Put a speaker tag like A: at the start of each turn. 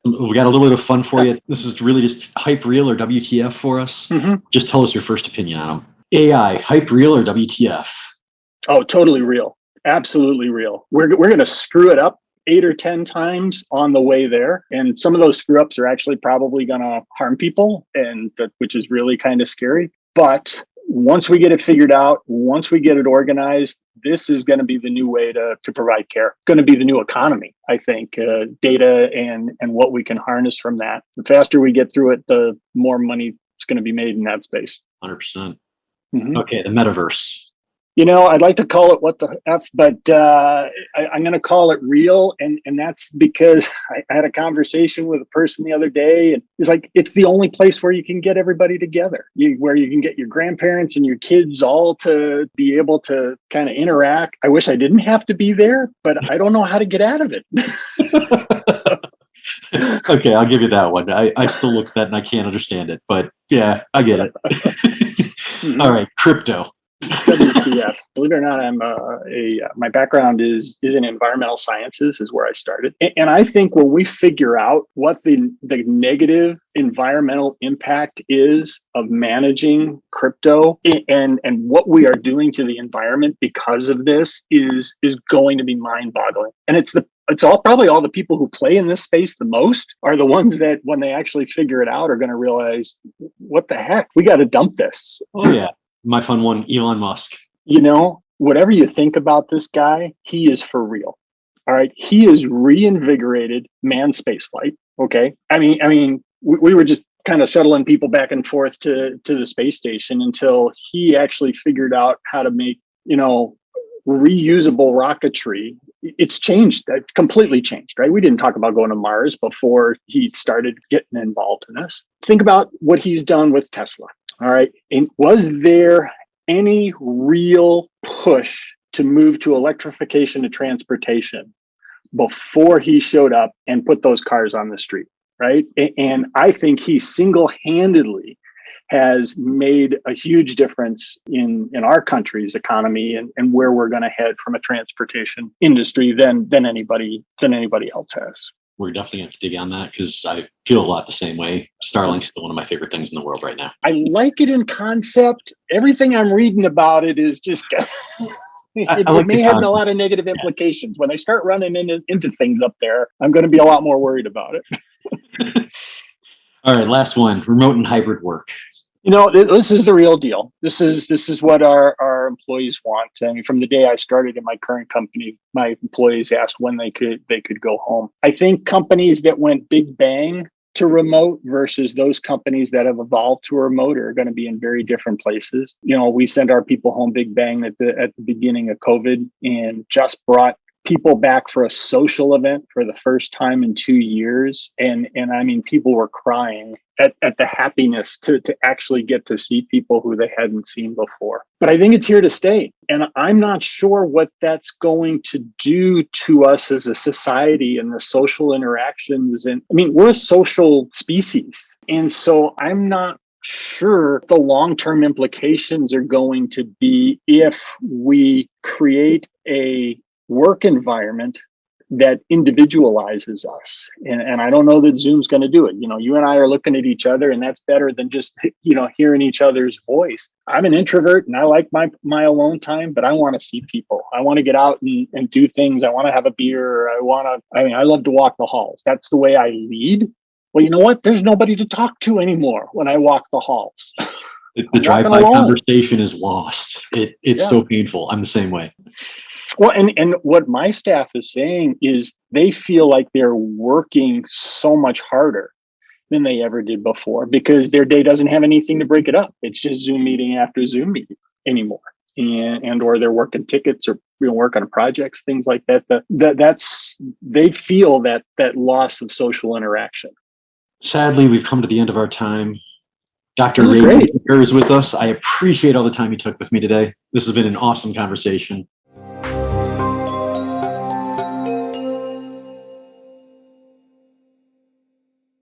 A: We got a little bit of fun for you. This is really just hype real or WTF for us. Just tell us your first opinion on them. AI, hype real or WTF?
B: Oh, totally real. Absolutely real. We're going to screw it up 8 or 10 times on the way there. And some of those screw ups are actually probably going to harm people, which is really kind of scary. But once we get it figured out, once we get it organized, this is going to be the new way to provide care. Going to be the new economy, I think, data and what we can harness from that. The faster we get through it, the more money is going to be made in that space.
A: 100%. Okay, the metaverse.
B: I'd like to call it what the F, but I'm going to call it real. And that's because I had a conversation with a person the other day, and he's like, it's the only place where you can get everybody together, where you can get your grandparents and your kids all to be able to kind of interact. I wish I didn't have to be there, but I don't know how to get out of it.
A: Okay, I'll give you that one. I still look at that and I can't understand it, but yeah, I get it. All right, crypto.
B: WTF. Believe it or not, I'm my background is in environmental sciences, is where I started. And I think when we figure out what the negative environmental impact is of managing crypto and what we are doing to the environment because of this is going to be mind-boggling. And probably all the people who play in this space the most are the ones that, when they actually figure it out, are going to realize, what the heck? We got to dump this.
A: Oh yeah. My fun one, Elon Musk.
B: Whatever you think about this guy, he is for real. All right. He has reinvigorated manned spaceflight. Okay. I mean, we were just kind of shuttling people back and forth to the space station until he actually figured out how to make, reusable rocketry. It's changed, completely changed, right? We didn't talk about going to Mars before he started getting involved in this. Think about what he's done with Tesla. All right. And was there any real push to move to electrification of transportation before he showed up and put those cars on the street? Right. And I think he single-handedly has made a huge difference in our country's economy and where we're going to head from a transportation industry than anybody else has.
A: We're definitely going to dig on that because I feel a lot the same way. Starlink's still one of my favorite things in the world right now.
B: I like it in concept. Everything I'm reading about it is just it may have a lot of negative implications. When they start running into things up there, I'm going to be a lot more worried about it.
A: All right, last one, remote and hybrid work.
B: This is the real deal. This is what our employees want. I mean, from the day I started in my current company, my employees asked when they could go home. I think companies that went big bang to remote versus those companies that have evolved to remote are going to be in very different places. We sent our people home big bang at the beginning of COVID and just brought people back for a social event for the first time in 2 years. And I mean, people were crying at the happiness to actually get to see people who they hadn't seen before. But I think it's here to stay. And I'm not sure what that's going to do to us as a society and the social interactions. And I mean, we're a social species. And so I'm not sure the long-term implications are going to be if we create a work environment that individualizes us. And I don't know that Zoom's going to do it. You and I are looking at each other, and that's better than just, hearing each other's voice. I'm an introvert and I like my alone time, but I want to see people. I want to get out and do things. I want to have a beer. I love to walk the halls. That's the way I lead. Well, you know what? There's nobody to talk to anymore when I walk the halls.
A: The drive-by conversation is lost. It's so painful. I'm the same way.
B: Well, and what my staff is saying is they feel like they're working so much harder than they ever did before because their day doesn't have anything to break it up. It's just Zoom meeting after Zoom meeting anymore. And or they're working tickets or working on projects, things like that. They feel that loss of social interaction.
A: Sadly, we've come to the end of our time. Dr. Ray is with us. I appreciate all the time you took with me today. This has been an awesome conversation.